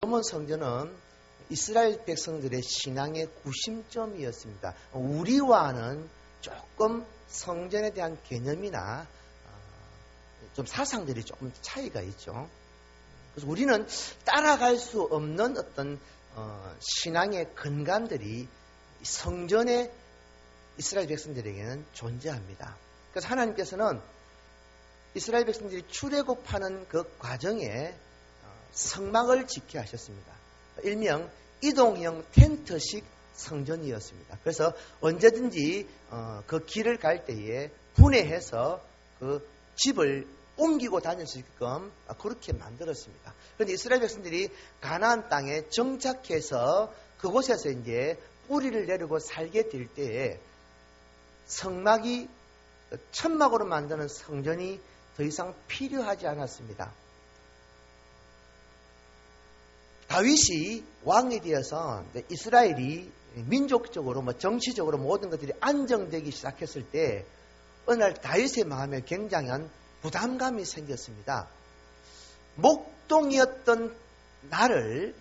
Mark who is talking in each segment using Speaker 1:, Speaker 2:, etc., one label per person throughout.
Speaker 1: 솔로몬 성전은 이스라엘 백성들의 신앙의 구심점이었습니다. 우리와는 조금 성전에 대한 개념이나 좀 사상들이 조금 차이가 있죠. 그래서 우리는 따라갈 수 없는 어떤 신앙의 근간들이 성전의 이스라엘 백성들에게는 존재합니다. 그래서 하나님께서는 이스라엘 백성들이 출애굽하는 그 과정에 성막을 짓게 하셨습니다. 일명 이동형 텐트식 성전이었습니다. 그래서 언제든지 그 길을 갈 때에 분해해서 그 집을 옮기고 다닐 수 있게끔 그렇게 만들었습니다. 그런데 이스라엘 백성들이 가나안 땅에 정착해서 그곳에서 이제 뿌리를 내리고 살게 될 때에 성막이 천막으로 만드는 성전이 더 이상 필요하지 않았습니다. 다윗이 왕이 되어서 이스라엘이 민족적으로 정치적으로 모든 것들이 안정되기 시작했을 때 어느 날 다윗의 마음에 굉장한 부담감이 생겼습니다. 목동이었던 나를,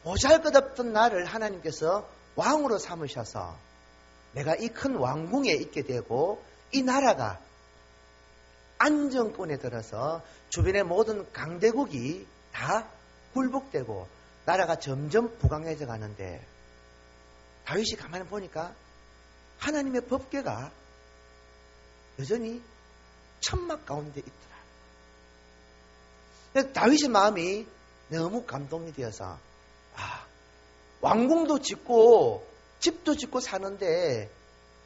Speaker 1: 보잘것없던 나를 하나님께서 왕으로 삼으셔서 내가 이 큰 왕궁에 있게 되고 이 나라가 안정권에 들어서 주변의 모든 강대국이 다 굴복되고 나라가 점점 부강해져 가는데 다윗이 가만히 보니까 하나님의 법궤가 여전히 천막 가운데 있더라. 그래서 다윗의 마음이 너무 감동이 되어서 왕궁도 짓고 집도 짓고 사는데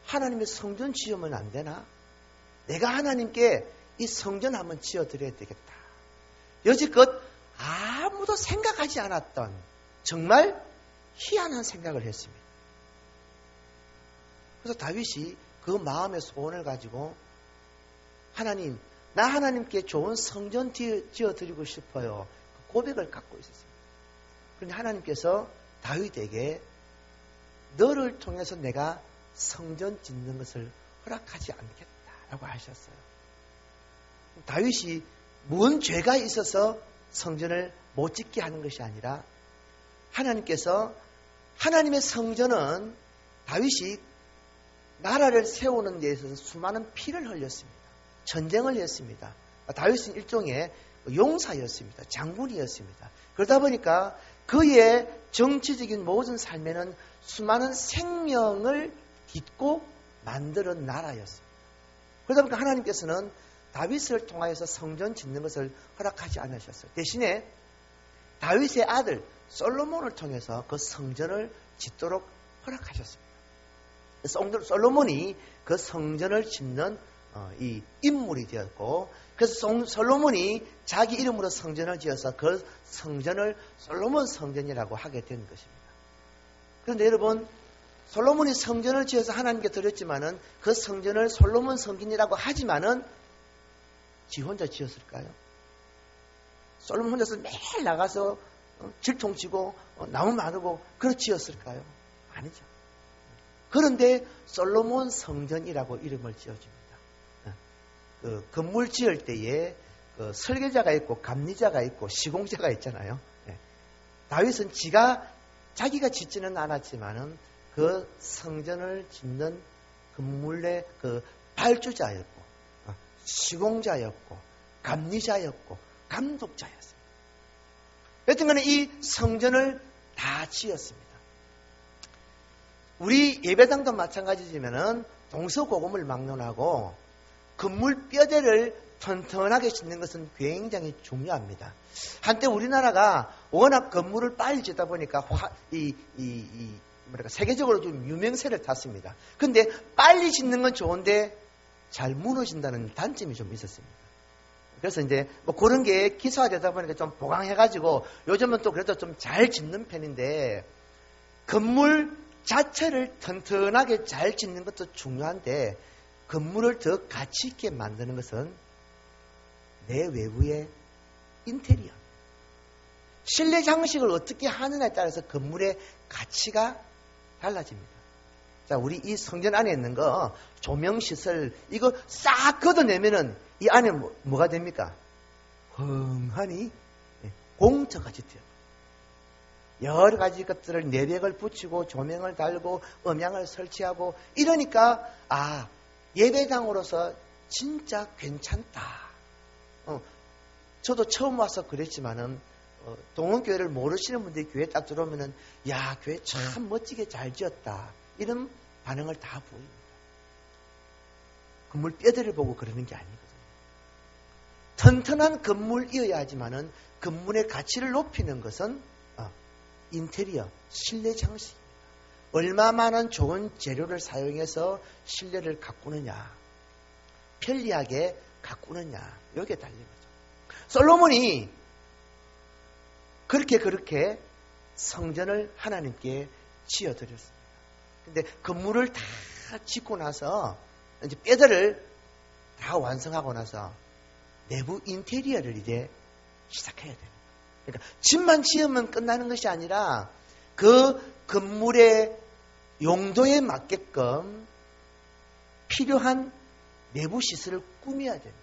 Speaker 1: 하나님의 성전 지으면 안 되나? 내가 하나님께 이 성전 한번 지어드려야 되겠다. 여지껏 아무도 생각하지 않았던 정말 희한한 생각을 했습니다. 그래서 다윗이 그 마음의 소원을 가지고 하나님, 나 하나님께 좋은 성전 지어드리고 싶어요. 그 고백을 갖고 있었습니다. 그런데 하나님께서 다윗에게 너를 통해서 내가 성전 짓는 것을 허락하지 않겠다라고 하셨어요. 다윗이 뭔 죄가 있어서 성전을 못 짓게 하는 것이 아니라 하나님께서 하나님의 성전은 다윗이 나라를 세우는 데 있어서 수많은 피를 흘렸습니다. 전쟁을 했습니다. 다윗은 일종의 용사였습니다. 장군이었습니다. 그러다 보니까 그의 정치적인 모든 삶에는 수많은 생명을 딛고 만드는 나라였습니다. 그러다 보니까 하나님께서는 다윗을 통하여서 성전 짓는 것을 허락하지 않으셨어요. 대신에 다윗의 아들 솔로몬을 통해서 그 성전을 짓도록 허락하셨습니다. 솔로몬이 그 성전을 짓는 이 인물이 되었고, 그래서 솔로몬이 자기 이름으로 성전을 지어서 그 성전을 솔로몬 성전이라고 하게 된 것입니다. 그런데 여러분, 솔로몬이 성전을 지어서 하나님께 드렸지만은 그 성전을 솔로몬 성전이라고 하지만은 지 혼자 지었을까요? 솔로몬 혼자서 매일 나가서 질통치고 나무 마르고 그렇게 지었을까요? 아니죠. 그런데 솔로몬 성전이라고 이름을 지어줍니다. 그 건물 지을 때에 그 설계자가 있고 감리자가 있고 시공자가 있잖아요. 다윗은 자기가 짓지는 않았지만은 그 성전을 짓는 건물의 그 발주자였고 시공자였고 감리자였고 감독자였습니다. 여튼 간에 이 성전을 다 지었습니다. 우리 예배당도 마찬가지지만은 동서고금을 막론하고 건물 뼈대를 튼튼하게 짓는 것은 굉장히 중요합니다. 한때 우리나라가 워낙 건물을 빨리 짓다 보니까 세계적으로 좀 유명세를 탔습니다. 근데 빨리 짓는 건 좋은데 잘 무너진다는 단점이 좀 있었습니다. 그래서 이제 그런 게 기사화되다 보니까 좀 보강해가지고 요즘은 또 그래도 좀 잘 짓는 편인데 건물 자체를 튼튼하게 잘 짓는 것도 중요한데 건물을 더 가치 있게 만드는 것은 내 외부의 인테리어, 실내 장식을 어떻게 하느냐에 따라서 건물의 가치가 달라집니다. 자, 우리 이 성전 안에 있는 거 조명시설 이거 싹 걷어내면은 이 안에 뭐가 됩니까? 헝하니 공터같이 돼요. 여러 가지 것들을 내벽을 붙이고 조명을 달고 음향을 설치하고 이러니까 예배당으로서 진짜 괜찮다. 저도 처음 와서 그랬지만은 동원교회를 모르시는 분들이 교회에 딱 들어오면은 야, 교회 참 멋지게 잘 지었다. 이런 반응을 다 보입니다. 건물 뼈대를 보고 그러는 게 아니거든요. 튼튼한 건물이어야 하지만은 건물의 가치를 높이는 것은 인테리어, 실내 장식입니다. 얼마만한 좋은 재료를 사용해서 실내를 가꾸느냐, 편리하게 가꾸느냐, 여기에 달린 거죠. 솔로몬이 그렇게 성전을 하나님께 지어드렸습니다. 근데 건물을 다 짓고 나서 이제 뼈대를 다 완성하고 나서 내부 인테리어를 이제 시작해야 돼요. 그러니까 집만 지으면 끝나는 것이 아니라 그 건물의 용도에 맞게끔 필요한 내부 시설을 꾸며야 됩니다.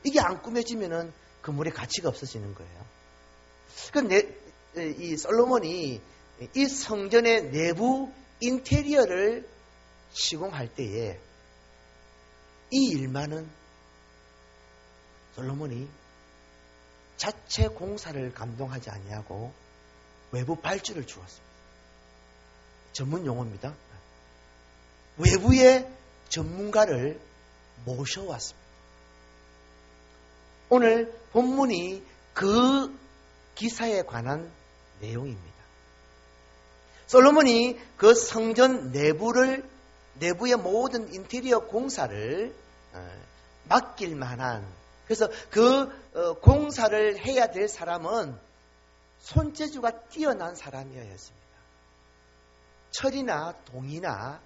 Speaker 1: 이게 안 꾸며지면은 건물의 가치가 없어지는 거예요. 이 솔로몬이 이 성전의 내부 인테리어를 시공할 때에 이 일만은 솔로몬이 자체 공사를 감동하지 아니하고 외부 발주를 주었습니다. 전문 용어입니다. 외부의 전문가를 모셔왔습니다. 오늘 본문이 그 기사에 관한 내용입니다. 솔로몬이 그 성전 내부의 모든 인테리어 공사를 맡길 만한, 그래서 그 공사를 해야 될 사람은 손재주가 뛰어난 사람이어야 했습니다. 철이나 동이나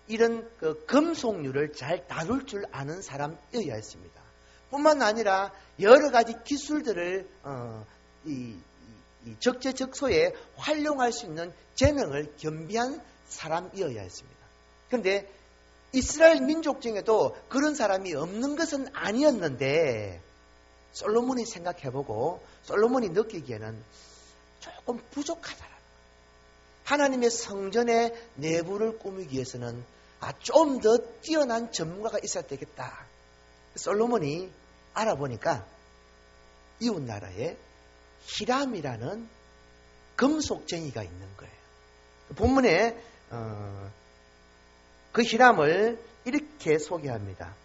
Speaker 1: 이런 그 금속류를 잘 다룰 줄 아는 사람이어야 했습니다. 뿐만 아니라 여러 가지 기술들을 이 적재적소에 활용할 수 있는 재능을 겸비한 사람이어야 했습니다. 그런데 이스라엘 민족 중에도 그런 사람이 없는 것은 아니었는데 솔로몬이 생각해보고 솔로몬이 느끼기에는 조금 부족하다라는 거예요. 하나님의 성전의 내부를 꾸미기 위해서는 좀 더 뛰어난 전문가가 있어야 되겠다. 솔로몬이 알아보니까 이웃나라에 히람이라는 금속쟁이가 있는 거예요. 본문에 그 히람을 이렇게 소개합니다.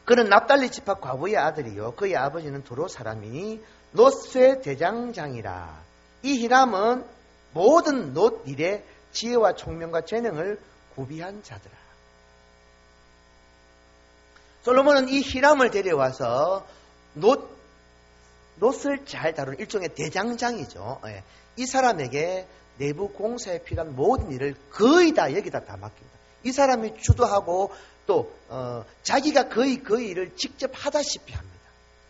Speaker 1: 그는 납달리 지파 과부의 아들이요 그의 아버지는 도로 사람이니 놋쇠 대장장이라. 이 히람은 모든 놋 일에 지혜와 총명과 재능을 구비한 자더라. 솔로몬은 이 히람을 데려와서 놋을 잘 다루는 일종의 대장장이죠. 이 사람에게 내부 공사에 필요한 모든 일을 거의 다 여기다 다 맡깁니다. 이 사람이 주도하고 또 자기가 거의 그 일을 직접 하다시피 합니다.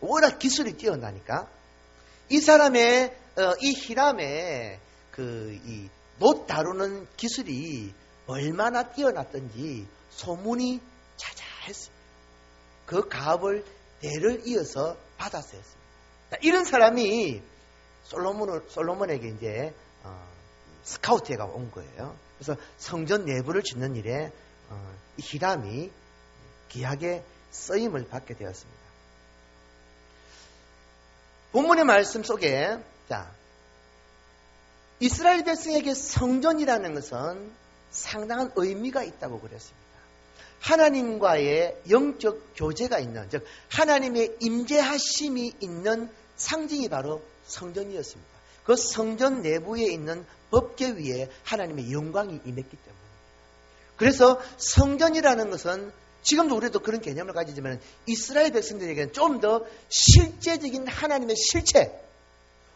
Speaker 1: 워낙 기술이 뛰어나니까 이 사람의 이 히람의 이 놋 다루는 기술이 얼마나 뛰어났던지 소문이 자자했습니다. 그 가업을 대를 이어서 받았어야 했습니다. 이런 사람이 솔로몬에게 이제 스카우트가 온 거예요. 그래서 성전 내부를 짓는 일에 이 히람이 귀하게 쓰임을 받게 되었습니다. 본문의 말씀 속에 이스라엘 백성에게 성전이라는 것은 상당한 의미가 있다고 그랬습니다. 하나님과의 영적 교제가 있는, 즉 하나님의 임재하심이 있는 상징이 바로 성전이었습니다. 그 성전 내부에 있는 법궤 위에 하나님의 영광이 임했기 때문입니다. 그래서 성전이라는 것은 지금도 우리도 그런 개념을 가지지만 이스라엘 백성들에게는 좀 더 실제적인 하나님의 실체,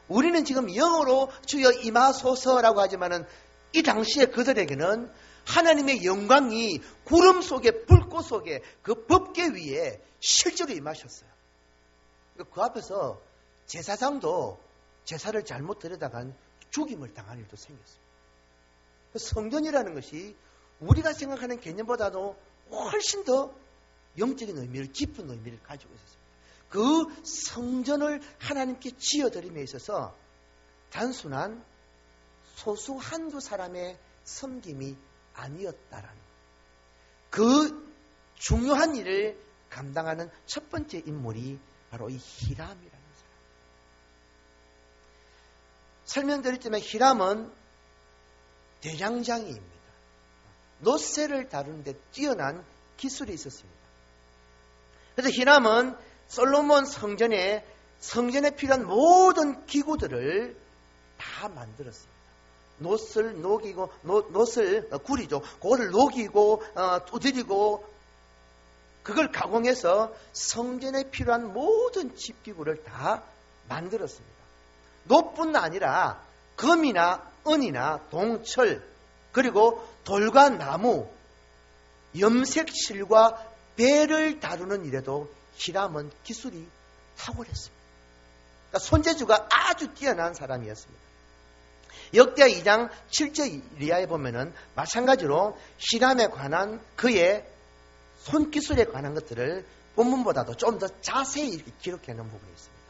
Speaker 1: 우리는 지금 영어로 주여 임하소서라고 하지만은 이 당시에 그들에게는 하나님의 영광이 구름 속에 불꽃 속에 그 법궤 위에 실제로 임하셨어요. 그 앞에서 제사장도 제사를 잘못 드려다간 죽임을 당할 일도 생겼습니다. 성전이라는 것이 우리가 생각하는 개념보다도 훨씬 더 영적인 의미를, 깊은 의미를 가지고 있었습니다. 그 성전을 하나님께 지어드림에 있어서 단순한 소수 한두 사람의 섬김이 아니었다라는 그 중요한 일을 감당하는 첫 번째 인물이 바로 이 히람이라는 사람. 설명드렸지만 히람은 대장장이입니다. 놋새를 다루는데 뛰어난 기술이 있었습니다. 그래서 히람은 솔로몬 성전에 필요한 모든 기구들을 다 만들었습니다. 놋을 녹이고, 놋을 구리죠. 그거를 녹이고, 두드리고, 그걸 가공해서 성전에 필요한 모든 집기구를 다 만들었습니다. 놋뿐 아니라 금이나 은이나 동철, 그리고 돌과 나무, 염색실과 배를 다루는 일에도 히람은 기술이 탁월했습니다. 그러니까 손재주가 아주 뛰어난 사람이었습니다. 역대하 2장 7절 이하에 보면은 마찬가지로 히람에 관한 그의 손기술에 관한 것들을 본문보다도 좀 더 자세히 이렇게 기록해 놓은 부분이 있습니다.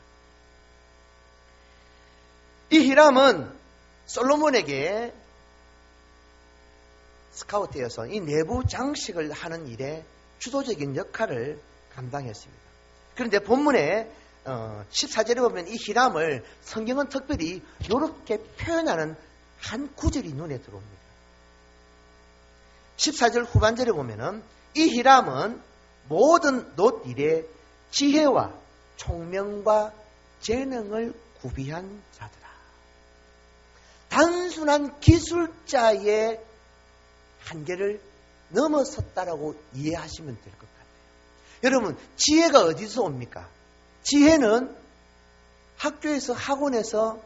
Speaker 1: 이 히람은 솔로몬에게 스카우트여서 이 내부 장식을 하는 일에 주도적인 역할을 감당했습니다. 그런데 본문에 14절에 보면 이 히람을 성경은 특별히 이렇게 표현하는 한 구절이 눈에 들어옵니다. 14절 후반절에 보면은 이 히람은 모든 놋 일에 지혜와 총명과 재능을 구비한 자더라. 단순한 기술자의 한계를 넘어섰다라고 이해하시면 될 것 같아요. 여러분, 지혜가 어디서 옵니까? 지혜는 학교에서 학원에서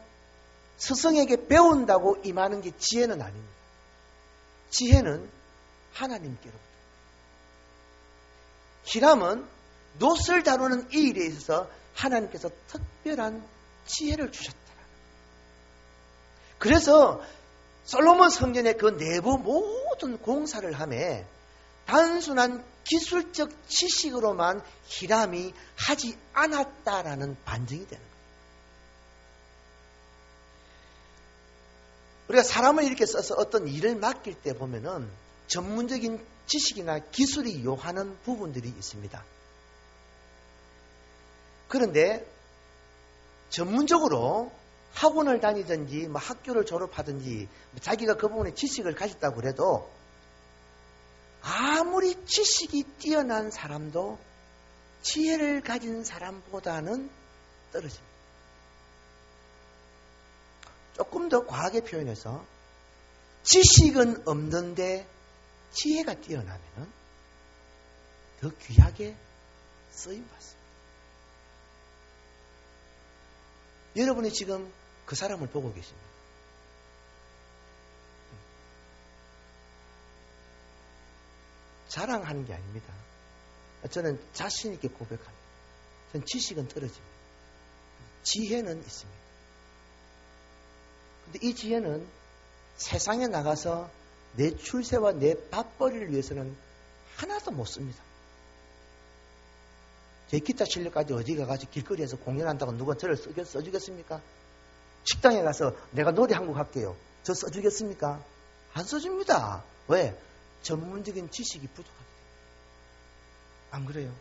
Speaker 1: 스승에게 배운다고 임하는 게 지혜는 아닙니다. 지혜는 하나님께로부터. 히람은 놋을 다루는 이 일에 있어서 하나님께서 특별한 지혜를 주셨더라. 그래서 솔로몬 성전의 그 내부 모든 공사를 하며 단순한 기술적 지식으로만 히람이 하지 않았다라는 반증이 되는 거예요. 우리가 사람을 이렇게 써서 어떤 일을 맡길 때 보면은 전문적인 지식이나 기술이 요하는 부분들이 있습니다. 그런데 전문적으로 학원을 다니든지 학교를 졸업하든지 자기가 그 부분에 지식을 가졌다고 그래도 아무리 지식이 뛰어난 사람도 지혜를 가진 사람보다는 떨어집니다. 조금 더 과하게 표현해서 지식은 없는데 지혜가 뛰어나면 더 귀하게 쓰임받습니다. 여러분이 지금 그 사람을 보고 계십니다. 자랑하는 게 아닙니다. 저는 자신 있게 고백합니다. 저는 지식은 떨어집니다. 지혜는 있습니다. 근데 이 지혜는 세상에 나가서 내 출세와 내 밥벌이를 위해서는 하나도 못 씁니다. 제 기타 실력까지 어디 가가지고 길거리에서 공연한다고 누가 저를 써주겠습니까? 식당에 가서 내가 노래 한 곡 할게요. 저 써주겠습니까? 안 써줍니다. 왜? 전문적인 지식이 부족하기 때문에. 안 그래요?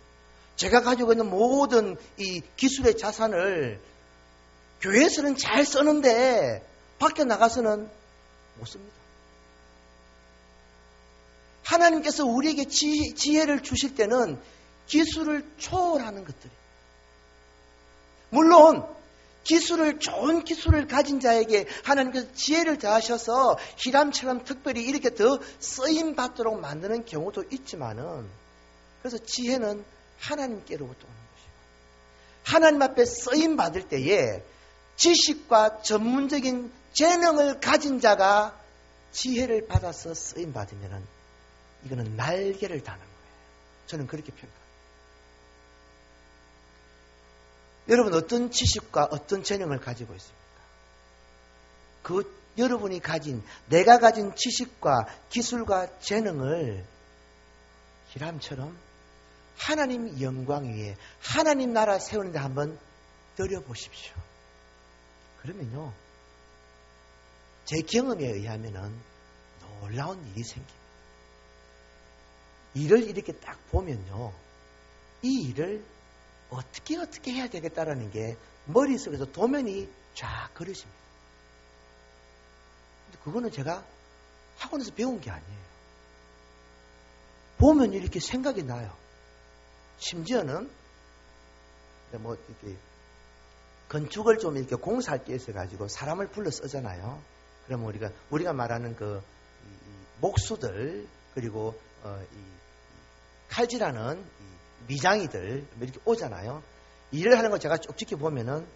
Speaker 1: 제가 가지고 있는 모든 이 기술의 자산을 교회에서는 잘 쓰는데 밖에 나가서는 못 씁니다. 하나님께서 우리에게 지혜를 주실 때는 기술을 초월하는 것들이에요. 물론 좋은 기술을 가진 자에게 하나님께서 지혜를 더하셔서 히람처럼 특별히 이렇게 더 쓰임받도록 만드는 경우도 있지만은, 그래서 지혜는 하나님께로부터 오는 것이고, 하나님 앞에 쓰임받을 때에 지식과 전문적인 재능을 가진 자가 지혜를 받아서 쓰임받으면은 이거는 날개를 다는 거예요. 저는 그렇게 평가합니다. 여러분, 어떤 지식과 어떤 재능을 가지고 있습니까? 그 여러분이 가진, 내가 가진 지식과 기술과 재능을 히람처럼 하나님 영광 위에 하나님 나라 세우는데 한번 들여보십시오. 그러면요, 제 경험에 의하면은 놀라운 일이 생깁니다. 일을 이렇게 딱 보면요, 이 일을 어떻게 해야 되겠다라는 게 머릿속에서 도면이 쫙 그려집니다. 근데 그거는 제가 학원에서 배운 게 아니에요. 보면 이렇게 생각이 나요. 심지어는 뭐 이렇게 건축을 좀 이렇게 공사할 게 있어가지고 사람을 불러 쓰잖아요. 그러면 우리가 말하는 그 목수들, 그리고 이 칼질하는 미장이들 이렇게 오잖아요. 일을 하는 거 제가 쭉 지켜보면은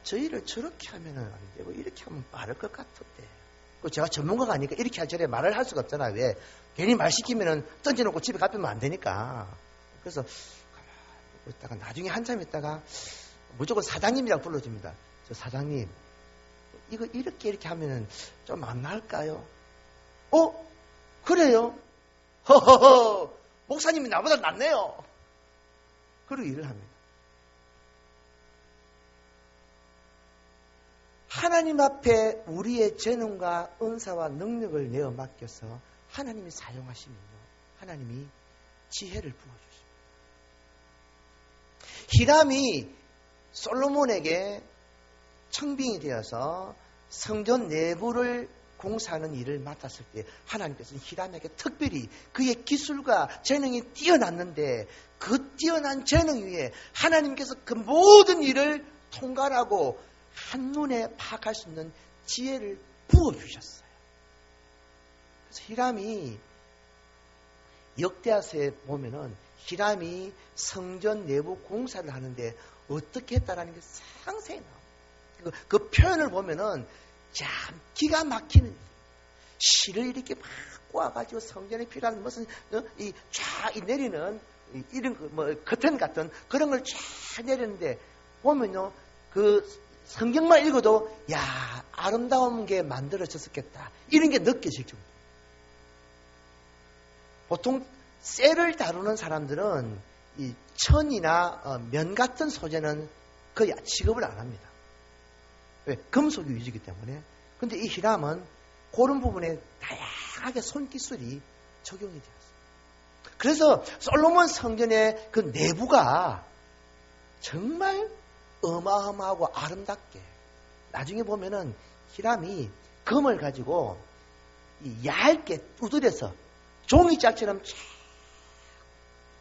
Speaker 1: 저 일을 저렇게 하면은 안 되고 이렇게 하면 빠를 것 같은데. 제가 전문가가 아니니까 이렇게 할 저래 말을 할 수가 없잖아요. 왜? 괜히 말 시키면은 던져놓고 집에 가면 안 되니까. 그래서 있다가 나중에 한참 있다가 무조건 사장님이라고 불러줍니다. 저 사장님, 이거 이렇게 하면은 좀 안 나을까요? 그래요? 허허허, 목사님이 나보다 낫네요. 그리고 일을 합니다. 하나님 앞에 우리의 재능과 은사와 능력을 내어 맡겨서 하나님이 사용하시면요, 하나님이 지혜를 부어주십니다. 히람이 솔로몬에게 청빙이 되어서 성전 내부를 공사하는 일을 맡았을 때 하나님께서는 히람에게 특별히 그의 기술과 재능이 뛰어났는데 그 뛰어난 재능 위에 하나님께서 그 모든 일을 통과하고 한눈에 파악할 수 있는 지혜를 부어주셨어요. 그래서 히람이 역대하서에 보면은 히람이 성전 내부 공사를 하는데 어떻게 했다라는 게 상세히 나옵니다. 그 표현을 보면은 참 기가 막히는 실을 이렇게 막 꼬아가지고 성전에 필요한 무슨 이 내리는 이런 뭐 커튼 같은 그런 걸 쫙 내리는데 보면요, 그 성경만 읽어도 야, 아름다운 게 만들어졌었겠다 이런 게 느껴질 정도. 보통 쇠를 다루는 사람들은 이 천이나 면 같은 소재는 거의 취급을 안 합니다. 왜? 금속이 위주이기 때문에. 근데 이 히람은 그런 부분에 다양하게 손기술이 적용이 되었어요. 그래서 솔로몬 성전의 그 내부가 정말 어마어마하고 아름답게, 나중에 보면은 히람이 금을 가지고 얇게 두드려서 종이짝처럼 쫙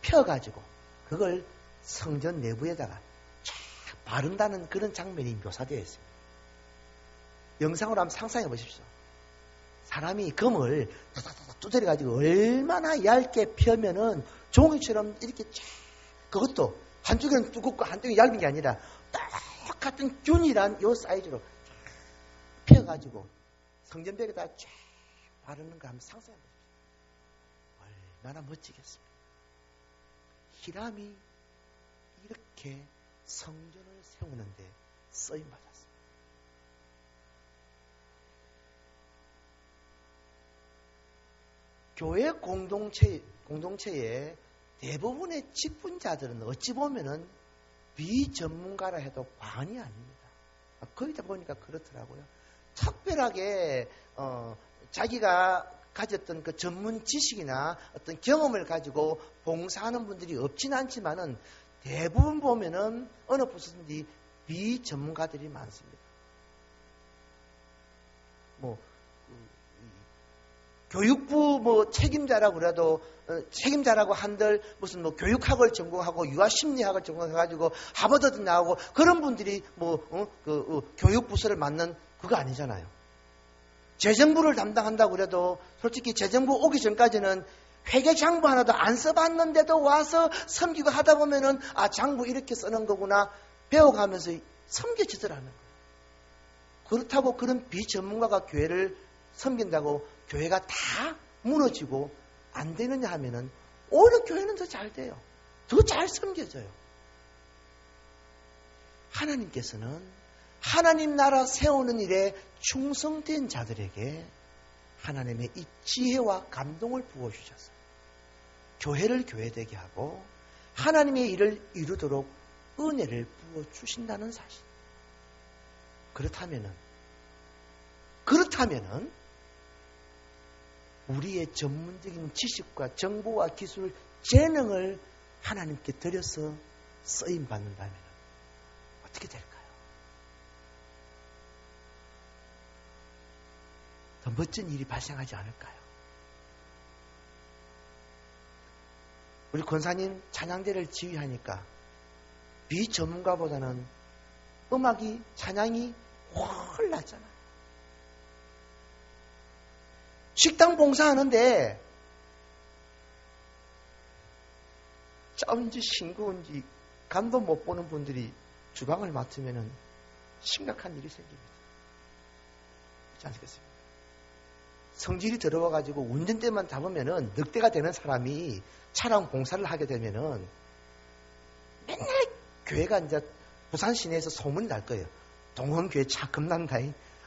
Speaker 1: 펴가지고 그걸 성전 내부에다가 쫙 바른다는 그런 장면이 묘사되어 있습니다. 영상으로 한번 상상해 보십시오. 사람이 금을 두드려가지고 얼마나 얇게 펴면은 종이처럼 이렇게 쫙, 그것도 한쪽에는 두껍고 한쪽이 얇은 게 아니라 똑같은 균일한 요 사이즈로 쫙 펴가지고 성전벽에다 쫙 바르는 거 한번 상상해 보십시오. 얼마나 멋지겠습니까? 히람이 이렇게 성전을 세우는데 쓰임 받았습니다. 교회 공동체의 대부분의 직분자들은 어찌 보면은 비전문가라 해도 과언이 아닙니다. 거기다 보니까 그렇더라고요. 특별하게 자기가 가졌던 그 전문 지식이나 어떤 경험을 가지고 봉사하는 분들이 없지는 않지만은 대부분 보면은 어느 부서든지 비전문가들이 많습니다. 교육부 책임자라고 그래도 책임자라고 한들 무슨 교육학을 전공하고 유아심리학을 전공해가지고 하버드도 나오고 그런 분들이 교육부서를 맡는 그거 아니잖아요. 재정부를 담당한다고 그래도 솔직히 재정부 오기 전까지는 회계장부 하나도 안 써봤는데도 와서 섬기고 하다 보면은 장부 이렇게 쓰는 거구나 배워가면서 섬겨지더라는 거예요. 그렇다고 그런 비전문가가 교회를 섬긴다고 교회가 다 무너지고 안 되느냐 하면은 오히려 교회는 더 잘 돼요. 더 잘 섬겨져요. 하나님께서는 하나님 나라 세우는 일에 충성된 자들에게 하나님의 이 지혜와 감동을 부어주셔서 교회를 교회되게 하고 하나님의 일을 이루도록 은혜를 부어주신다는 사실. 그렇다면 하면은 우리의 전문적인 지식과 정보와 기술, 재능을 하나님께 드려서 쓰임 받는다면 어떻게 될까요? 더 멋진 일이 발생하지 않을까요? 우리 권사님 찬양대를 지휘하니까 비전문가보다는 음악이, 찬양이 훨 낫잖아요. 식당 봉사하는데 짜운지 싱거운지 간도 못 보는 분들이 주방을 맡으면 심각한 일이 생깁니다. 그렇지 않겠습니까? 성질이 들어와가지고 운전대만 잡으면 늑대가 되는 사람이 차량 봉사를 하게 되면은 맨날 교회가 이제 부산 시내에서 소문이 날 거예요. 동원교회 차 겁난다.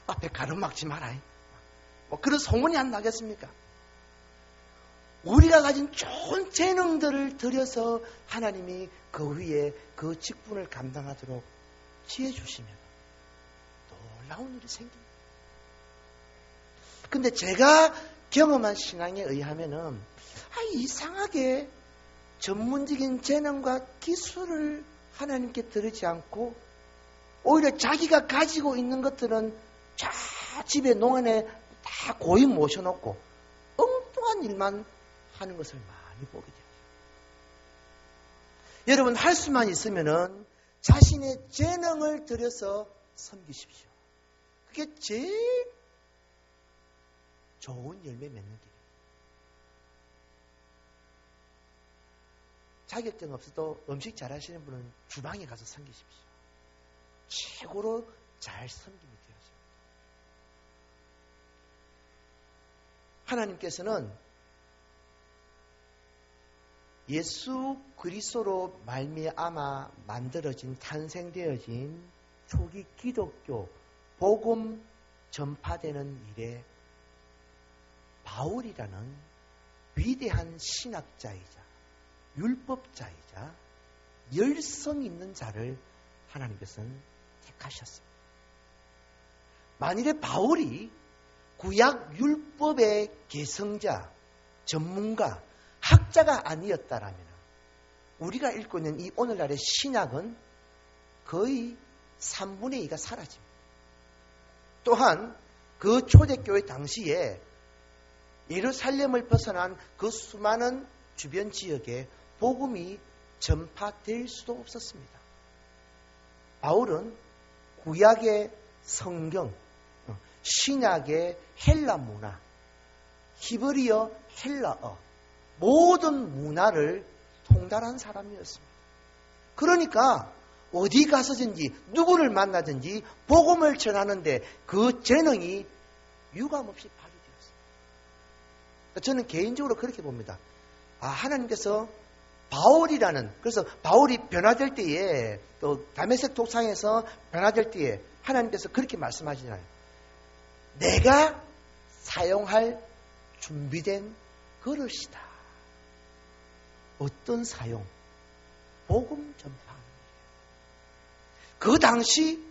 Speaker 1: 앞에 가로막지 마라. 뭐 그런 소문이 안 나겠습니까? 우리가 가진 좋은 재능들을 들여서 하나님이 그 위에 그 직분을 감당하도록 지혜 주시면 놀라운 일이 생깁니다. 근데 제가 경험한 신앙에 의하면은 이상하게 전문적인 재능과 기술을 하나님께 드리지 않고 오히려 자기가 가지고 있는 것들은 자 집에 농원에 다 고이 모셔놓고 엉뚱한 일만 하는 것을 많이 보게 돼요. 여러분 할 수만 있으면은 자신의 재능을 들여서 섬기십시오. 그게 제일 좋은 열매 맺는 길이에요. 자격증 없어도 음식 잘하시는 분은 주방에 가서 섬기십시오. 최고로 잘 섬김이 되었습니다. 하나님께서는 예수 그리스도로 말미암아 만들어진 탄생되어진 초기 기독교 복음 전파되는 일에 바울이라는 위대한 신학자이자 율법자이자 열성 있는 자를 하나님께서는 택하셨습니다. 만일에 바울이 구약 율법의 개성자, 전문가, 학자가 아니었다라면 우리가 읽고 있는 이 오늘날의 신약은 거의 3분의 2가 사라집니다. 또한 그 초대교회 당시에 예루살렘을 벗어난 그 수많은 주변 지역에 복음이 전파될 수도 없었습니다. 바울은 구약의 성경, 신약의 헬라 문화, 히브리어, 헬라어 모든 문화를 통달한 사람이었습니다. 그러니까 어디 가서든지 누구를 만나든지 복음을 전하는데 그 재능이 유감없이 발휘되었습니다. 저는 개인적으로 그렇게 봅니다. 하나님께서 바울이라는, 그래서 바울이 변화될 때에 또 다메섹 독상에서 변화될 때에 하나님께서 그렇게 말씀하시잖아요. 내가 사용할 준비된 그릇이다. 어떤 사용? 복음 전파하는 일이에요. 그 당시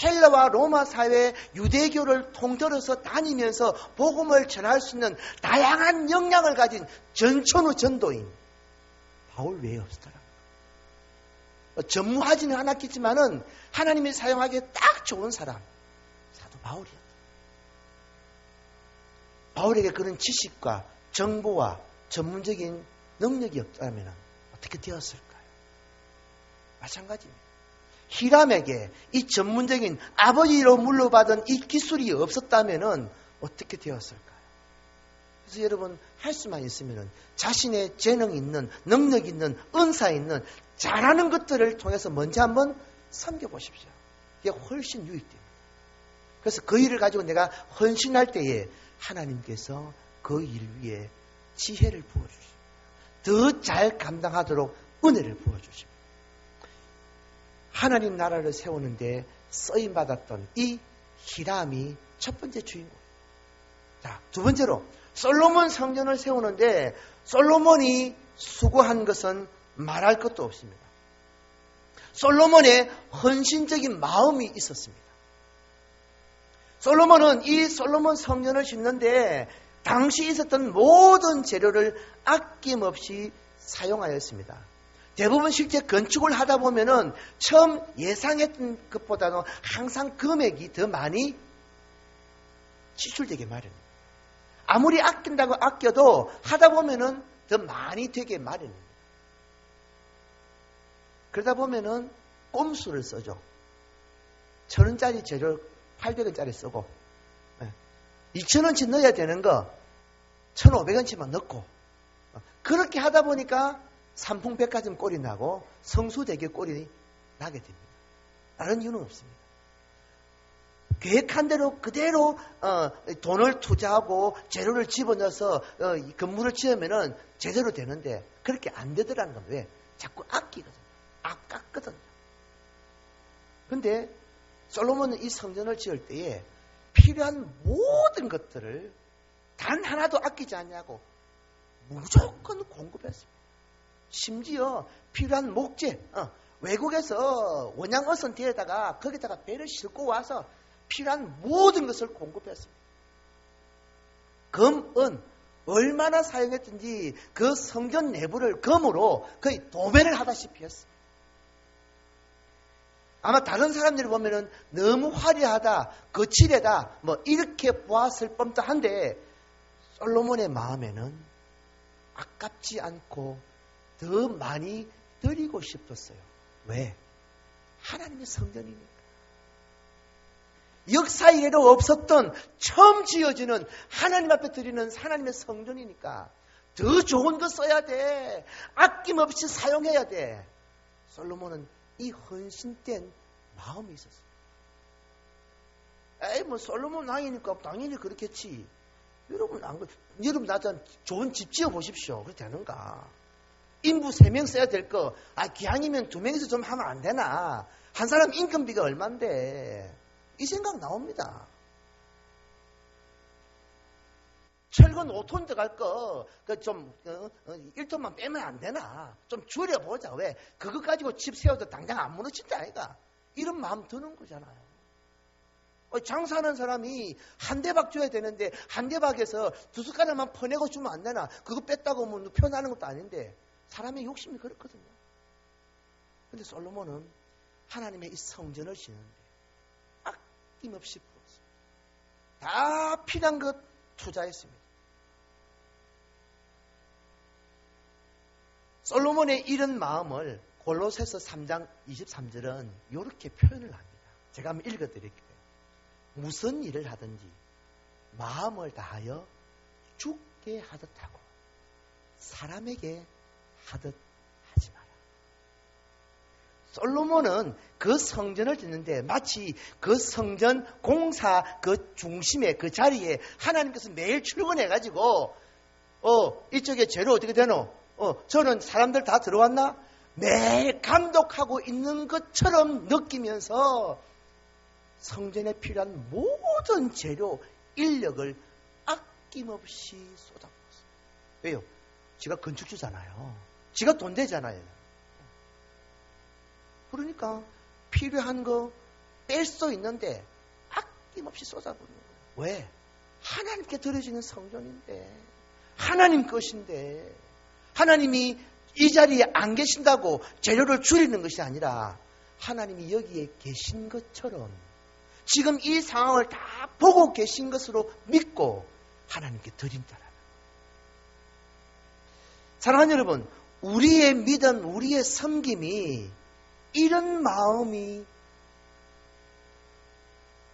Speaker 1: 헬라와 로마 사회 유대교를 통틀어서 다니면서 복음을 전할 수 있는 다양한 역량을 가진 전천후 전도인 바울 외에 없었더라. 전무하지는 않았겠지만은 하나님이 사용하기에 딱 좋은 사람 사도 바울이었다. 바울에게 그런 지식과 정보와 전문적인 능력이 없다면 어떻게 되었을까요? 마찬가지입니다. 히람에게 이 전문적인 아버지로 물려받은 이 기술이 없었다면 어떻게 되었을까요? 그래서 여러분 할 수만 있으면 자신의 재능 있는, 능력 있는, 은사 있는 잘하는 것들을 통해서 먼저 한번 섬겨보십시오. 그게 훨씬 유익됩니다. 그래서 그 일을 가지고 내가 헌신할 때에 하나님께서 그 일 위에 지혜를 부어주십니다. 더 잘 감당하도록 은혜를 부어주십니다. 하나님 나라를 세우는데 쓰임받았던 이 히람이 첫 번째 주인공입니다. 자, 두 번째로 솔로몬 성전을 세우는데 솔로몬이 수고한 것은 말할 것도 없습니다. 솔로몬의 헌신적인 마음이 있었습니다. 솔로몬은 이 솔로몬 성전을 짓는데 당시 있었던 모든 재료를 아낌없이 사용하였습니다. 대부분 실제 건축을 하다 보면은 처음 예상했던 것보다는 항상 금액이 더 많이 지출되게 마련입니다. 아무리 아낀다고 아껴도 하다 보면은 더 많이 되게 마련입니다. 그러다 보면은 꼼수를 써죠. 1,000원짜리 재료 800원짜리 쓰고 2,000원치 넣어야 되는 거 1,500원치만 넣고 그렇게 하다 보니까 삼풍백화점 꼴이 나고 성수대교 꼴이 나게 됩니다. 다른 이유는 없습니다. 계획한 대로 그대로 돈을 투자하고 재료를 집어넣어서 건물을 지으면은 제대로 되는데 그렇게 안 되더라는 건 왜? 자꾸 아끼거든요. 아깝거든요. 근데 솔로몬은 이 성전을 지을 때에 필요한 모든 것들을 단 하나도 아끼지 않냐고 무조건 공급했습니다. 심지어 필요한 목재, 외국에서 원양어선 뒤에다가 거기다가 배를 싣고 와서 필요한 모든 것을 공급했습니다. 금, 은 얼마나 사용했든지 그 성전 내부를 금으로 거의 도배를 하다시피 했습니다. 아마 다른 사람들이 보면은 너무 화려하다, 거칠하다, 이렇게 보았을 법도 한데 솔로몬의 마음에는 아깝지 않고 더 많이 드리고 싶었어요. 왜? 하나님의 성전이니까. 역사 이래로 없었던 처음 지어지는 하나님 앞에 드리는 하나님의 성전이니까 더 좋은 거 써야 돼. 아낌없이 사용해야 돼. 솔로몬은 이 헌신된 마음이 있었어요. 솔로몬 왕이니까 당연히 그렇겠지. 여러분 나도 좋은 집 지어 보십시오. 그렇게 되는가? 인부 3명 써야 될 거, 기왕이면 2명이서 좀 하면 안 되나? 한 사람 인건비가 얼만데? 이 생각 나옵니다. 철근 5톤 들어갈 거, 1톤만 빼면 안 되나? 좀 줄여보자. 왜? 그거 가지고 집 세워도 당장 안 무너진다, 아이가? 이런 마음 드는 거잖아요. 장사하는 사람이 한 대박 줘야 되는데, 한 대박에서 2숟가락만 퍼내고 주면 안 되나? 그거 뺐다고 편하는 것도 아닌데, 사람의 욕심이 그렇거든요. 근데 솔로몬은 하나님의 이 성전을 지는데, 아낌없이 풀었습니다. 다 필요한 것 투자했습니다. 솔로몬의 이런 마음을 골로새서 3장 23절은 이렇게 표현을 합니다. 제가 한번 읽어드릴게요. 무슨 일을 하든지 마음을 다하여 주께 하듯 하고 사람에게 하듯 하지 마라. 솔로몬은 그 성전을 짓는데 마치 그 성전 공사 그 중심에 그 자리에 하나님께서 매일 출근해가지고 이쪽에 재료 어떻게 되노? 저는 사람들 다 들어왔나? 매일 감독하고 있는 것처럼 느끼면서 성전에 필요한 모든 재료, 인력을 아낌없이 쏟아부었어요. 왜요? 지가 건축주잖아요. 지가 돈 되잖아요. 그러니까 필요한 거 뺄 수 있는데 아낌없이 쏟아부는 거예요. 왜? 하나님께 드려지는 성전인데, 하나님 것인데, 하나님이 이 자리에 안 계신다고 재료를 줄이는 것이 아니라 하나님이 여기에 계신 것처럼 지금 이 상황을 다 보고 계신 것으로 믿고 하나님께 드린다라는 거예요. 사랑하는 여러분, 우리의 믿음, 우리의 섬김이 이런 마음이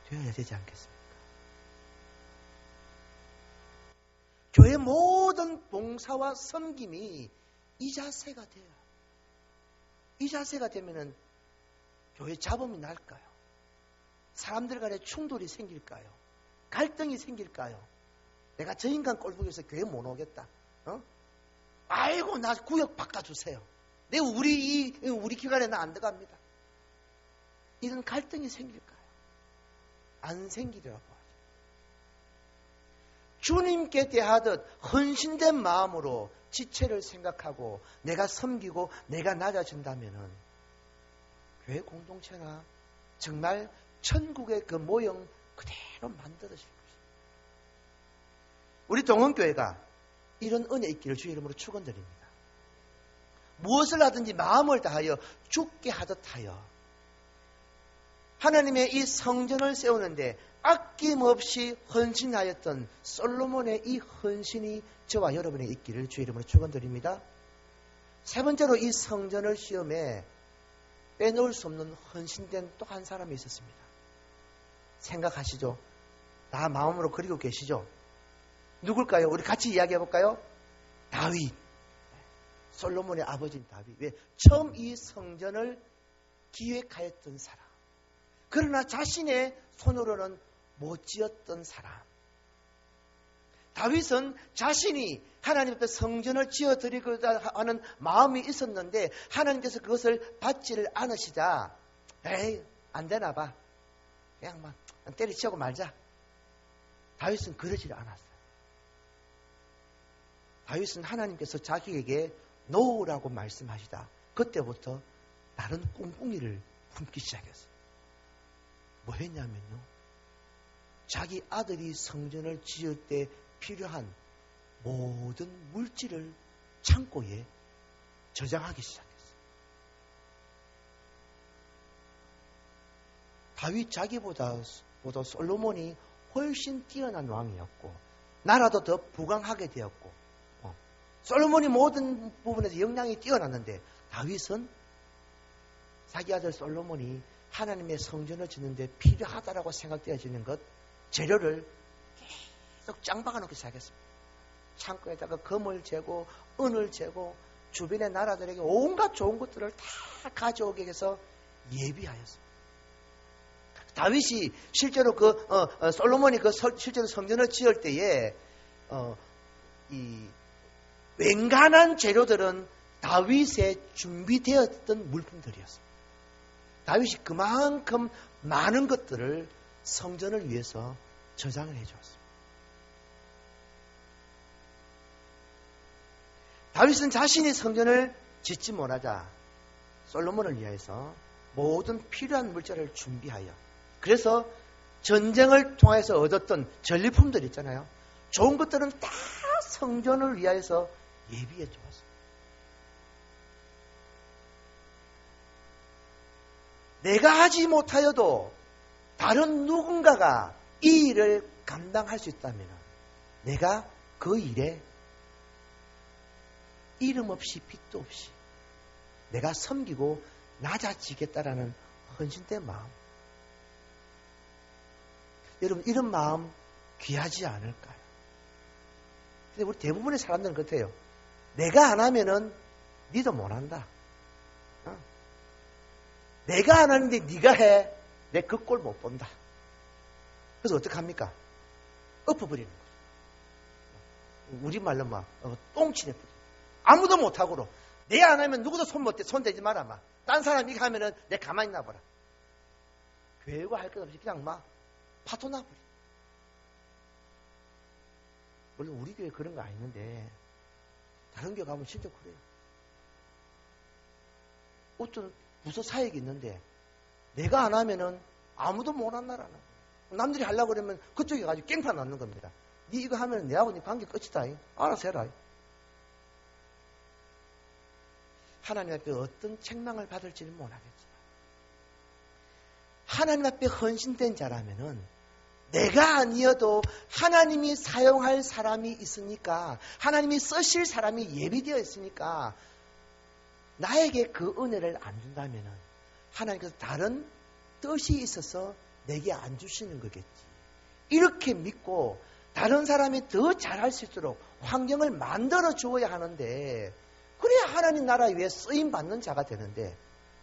Speaker 1: 되어야 되지 않겠습니까? 교회 모든 봉사와 섬김이 이 자세가 돼요. 이 자세가 되면은 교회 잡음이 날까요? 사람들 간에 충돌이 생길까요? 갈등이 생길까요? 내가 저 인간 꼴보기에서 교회 못 오겠다. 아이고, 나 구역 바꿔주세요. 우리 기관에 나 안 들어갑니다. 이런 갈등이 생길까요? 안 생기리라고 하죠. 주님께 대하듯 헌신된 마음으로 지체를 생각하고 내가 섬기고 내가 낮아진다면은 교회 공동체가 정말 천국의 그 모형 그대로 만들어질 것입니다. 우리 동원교회가 이런 은혜 있기를 주의 이름으로 축원드립니다. 무엇을 하든지 마음을 다하여 죽게 하듯 하여 하나님의 이 성전을 세우는데 아낌없이 헌신하였던 솔로몬의 이 헌신이 저와 여러분의 있기를 주의 이름으로 축원드립니다. 세 번째로 이 성전을 시험에 빼놓을 수 없는 헌신된 또 한 사람이 있었습니다. 생각하시죠? 다 마음으로 그리고 계시죠? 누굴까요? 우리 같이 이야기해 볼까요? 다윗. 솔로몬의 아버지인 다윗. 왜? 처음 이 성전을 기획하였던 사람. 그러나 자신의 손으로는 못 지었던 사람. 다윗은 자신이 하나님 앞에 성전을 지어드리고자 하는 마음이 있었는데 하나님께서 그것을 받지를 않으시자 에이 안 되나 봐. 그냥 막 때리치고 말자. 다윗은 그러지를 않았어요. 다윗은 하나님께서 자기에게 놓으라고 말씀하시다. 그때부터 다른 꿍꿍이를 품기 시작했어요. 뭐 했냐면요. 자기 아들이 성전을 지을 때 필요한 모든 물질을 창고에 저장하기 시작했어요. 다윗 자기보다 솔로몬이 훨씬 뛰어난 왕이었고 나라도 더 부강하게 되었고 솔로몬이 모든 부분에서 역량이 뛰어났는데 다윗은 자기 아들 솔로몬이 하나님의 성전을 짓는데 필요하다라고 생각되어지는 것 재료를 계속 짱박아 놓기 시작했습니다. 창고에다가 금을 재고 은을 재고 주변의 나라들에게 온갖 좋은 것들을 다 가져오게 해서 예비하였습니다. 다윗이 실제로 솔로몬이 실제로 성전을 지을 때에 이 웬간한 재료들은 다윗에 준비되었던 물품들이었습니다. 다윗이 그만큼 많은 것들을 성전을 위해서 저장을 해주었습니다. 다윗은 자신이 성전을 짓지 못하자 솔로몬을 위해서 모든 필요한 물자를 준비하여 그래서 전쟁을 통해서 얻었던 전리품들 있잖아요. 좋은 것들은 다 성전을 위해서 예비해 주었습니다. 내가 하지 못하여도 다른 누군가가 이 일을 감당할 수 있다면 내가 그 일에 이름 없이 빚도 없이 내가 섬기고 낮아지겠다라는 헌신된 마음. 여러분 이런 마음 귀하지 않을까요? 근데 우리 대부분의 사람들은 그렇대요. 내가 안 하면은 니도 못 한다. 내가 안 하는데 네가 해. 내 그 꼴 못 본다. 그래서 어떡합니까? 엎어버리는 거죠. 우리말로 막 똥치내 버리죠. 아무도 못하고로 내 안 하면 누구도 손대지 마라. 막. 딴 사람이 하면은 내 가만히 놔봐라. 교회가 할 것 없이 그냥 막 파토 나버려. 물론 우리 교회 그런 거 아닌데 다른 교회 가면 진짜 그래요. 어떤 부서 사역이 있는데 내가 안 하면은 아무도 못 한다라는 거예요. 남들이 하려고 그러면 그쪽에 가지고 깽판 넣는 겁니다. 네 이거 하면 내하고 네 관계 끝이다. 알아서 해라. 하나님 앞에 어떤 책망을 받을지는 모르겠지만 하나님 앞에 헌신된 자라면은 내가 아니어도 하나님이 사용할 사람이 있으니까 하나님이 쓰실 사람이 예비되어 있으니까 나에게 그 은혜를 안 준다면은 하나님께서 다른 뜻이 있어서 내게 안 주시는 거겠지. 이렇게 믿고 다른 사람이 더 잘할 수 있도록 환경을 만들어 주어야 하는데 그래야 하나님 나라 위에 쓰임 받는 자가 되는데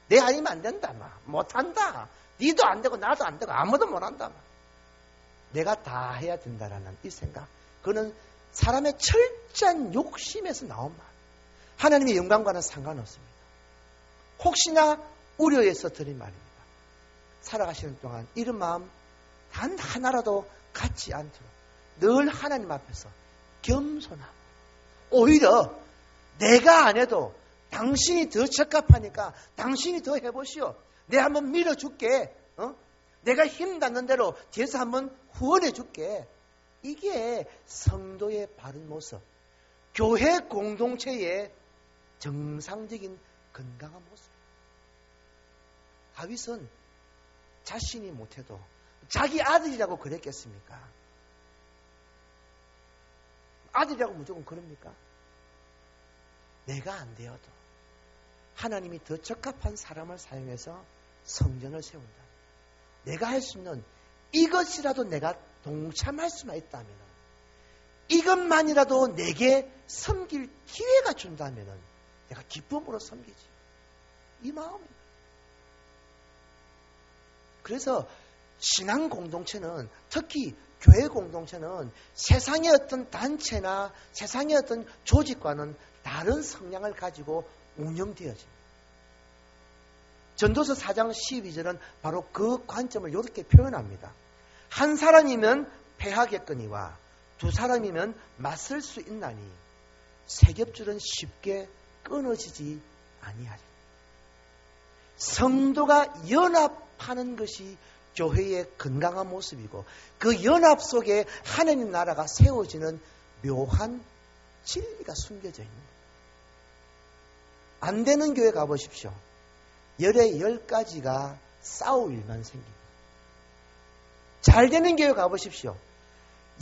Speaker 1: 내 아니면 안 된다. 못한다. 니도 안 되고 나도 안 되고 아무도 못한다. 내가 다 해야 된다라는 이 생각. 그거는 사람의 철저한 욕심에서 나온 말. 하나님의 영광과는 상관없습니다. 혹시나 우려해서 드린 말입니다. 살아가시는 동안 이런 마음 단 하나라도 갖지 않도록 늘 하나님 앞에서 겸손함. 오히려 내가 안 해도 당신이 더 적합하니까 당신이 더 해보시오. 내가 한번 밀어줄게. 내가 힘 닿는 대로 뒤에서 한번 후원해 줄게. 이게 성도의 바른 모습, 교회 공동체의 정상적인 건강한 모습. 다윗은 자신이 못해도 자기 아들이라고 그랬겠습니까? 아들이라고 무조건 그럽니까? 내가 안 되어도 하나님이 더 적합한 사람을 사용해서 성전을 세운다. 내가 할 수 있는 이것이라도 내가 동참할 수만 있다면, 이것만이라도 내게 섬길 기회가 준다면 내가 기쁨으로 섬기지. 이 마음입니다. 그래서 신앙 공동체는, 특히 교회 공동체는 세상의 어떤 단체나 세상의 어떤 조직과는 다른 성향을 가지고 운영되어집니다. 전도서 4장 12절은 바로 그 관점을 이렇게 표현합니다. 한 사람이면 패하겠거니와 두 사람이면 맞설 수 있나니 세 겹줄은 쉽게 끊어지지 아니하리. 성도가 연합하는 것이 교회의 건강한 모습이고, 그 연합 속에 하나님 나라가 세워지는 묘한 진리가 숨겨져 있는 거예요. 안 되는 교회 가보십시오. 열에 10가지가 싸울 일만 생깁니다. 잘 되는 교회 가보십시오.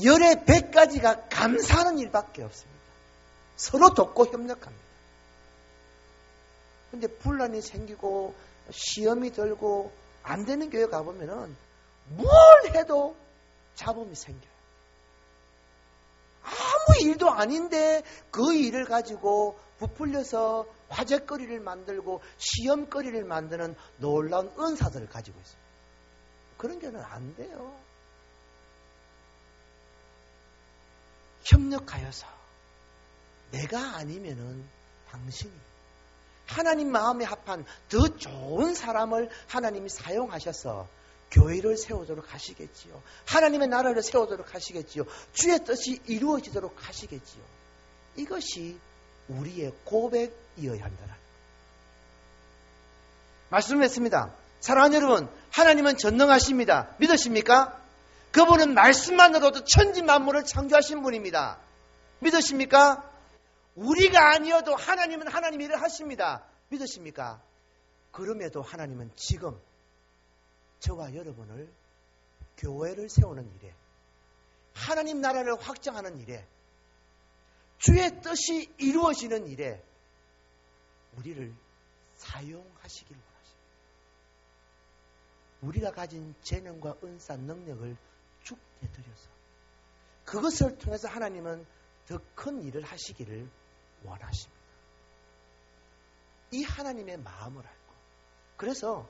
Speaker 1: 열에 100가지가 감사하는 일밖에 없습니다. 서로 돕고 협력합니다. 근데 분란이 생기고 시험이 들고 안 되는 교회 가보면은 뭘 해도 잡음이 생겨요. 아무 일도 아닌데 그 일을 가지고 부풀려서 화제거리를 만들고 시험거리를 만드는 놀라운 은사들을 가지고 있어요. 그런 교회는 안 돼요. 협력하여서 내가 아니면은 당신이, 하나님 마음에 합한 더 좋은 사람을 하나님이 사용하셔서 교회를 세우도록 하시겠지요. 하나님의 나라를 세우도록 하시겠지요. 주의 뜻이 이루어지도록 하시겠지요. 이것이 우리의 고백이어야 한다는 거예요. 말씀했습니다. 사랑하는 여러분, 하나님은 전능하십니다. 믿으십니까? 그분은 말씀만으로도 천지 만물을 창조하신 분입니다. 믿으십니까? 우리가 아니어도 하나님은 하나님 일을 하십니다. 믿으십니까? 그럼에도 하나님은 지금 저와 여러분을 교회를 세우는 일에, 하나님 나라를 확장하는 일에, 주의 뜻이 이루어지는 일에 우리를 사용하시길 원하십니다. 우리가 가진 재능과 은사, 능력을 쭉 내드려서 그것을 통해서 하나님은 더 큰 일을 하시기를 원하십니다. 이 하나님의 마음을 알고, 그래서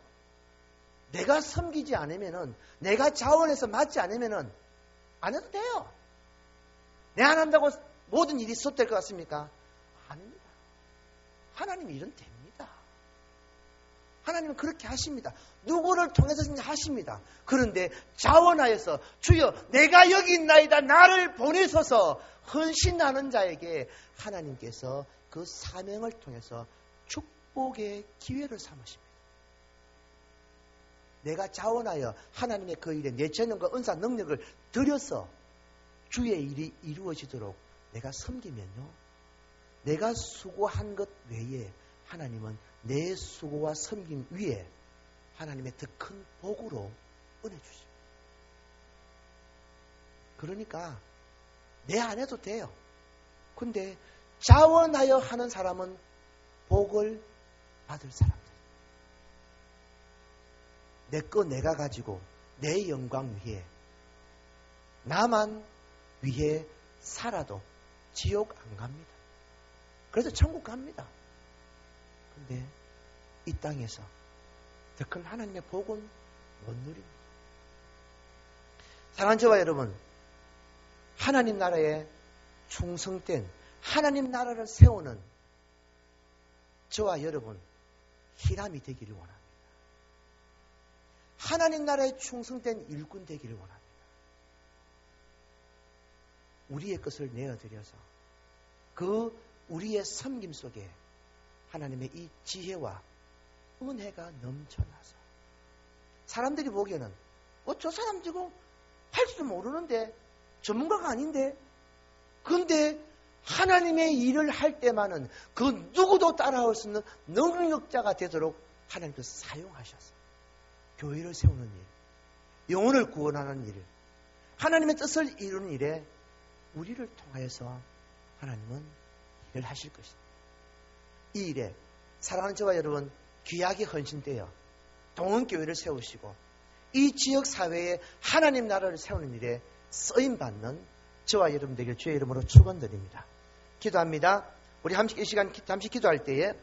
Speaker 1: 내가 섬기지 않으면은, 내가 자원해서 맞지 않으면은 안 해도 돼요. 내 안 한다고 모든 일이 수업될 것 같습니까? 아닙니다. 하나님 일은 됩니다. 하나님은 그렇게 하십니다. 누구를 통해서든지 하십니다. 그런데 자원하여서 주여 내가 여기 있나이다 나를 보내소서 헌신하는 자에게 하나님께서 그 사명을 통해서 축복의 기회를 삼으십니다. 내가 자원하여 하나님의 그 일에 내 재능과 은사 능력을 들여서 주의 일이 이루어지도록 내가 섬기면요, 내가 수고한 것 외에 하나님은 내 수고와 섬김 위에 하나님의 더 큰 복으로 은혜 주십니다. 그러니까 내 안 해도 돼요. 근데 자원하여 하는 사람은 복을 받을 사람들. 내 거 내가 가지고 내 영광 위에, 나만 위해 살아도 지옥 안 갑니다. 그래서 천국 갑니다. 근데 이 땅에서 더 큰 하나님의 복은 못 누립니다. 사랑하는 저와 여러분, 하나님 나라에 충성된, 하나님 나라를 세우는 저와 여러분 희람이 되기를 원합니다. 하나님 나라에 충성된 일꾼 되기를 원합니다. 우리의 것을 내어드려서 그 우리의 섬김 속에 하나님의 이 지혜와 은혜가 넘쳐나서 사람들이 보기에는 저 사람 지금 할지도 모르는데, 전문가가 아닌데. 그런데 하나님의 일을 할 때만은 그 누구도 따라올 수 있는 능력자가 되도록 하나님께서 사용하셔서 교회를 세우는 일, 영혼을 구원하는 일, 하나님의 뜻을 이루는 일에 우리를 통하여서 하나님은 일을 하실 것입니다. 이 일에 사랑하는 저와 여러분, 귀하게 헌신되어 동원교회를 세우시고 이 지역 사회에 하나님 나라를 세우는 일에 쓰임받는 저와 여러분 되길 주의 이름으로 축원드립니다. 기도합니다. 우리 이 시간 잠시 기도할 때에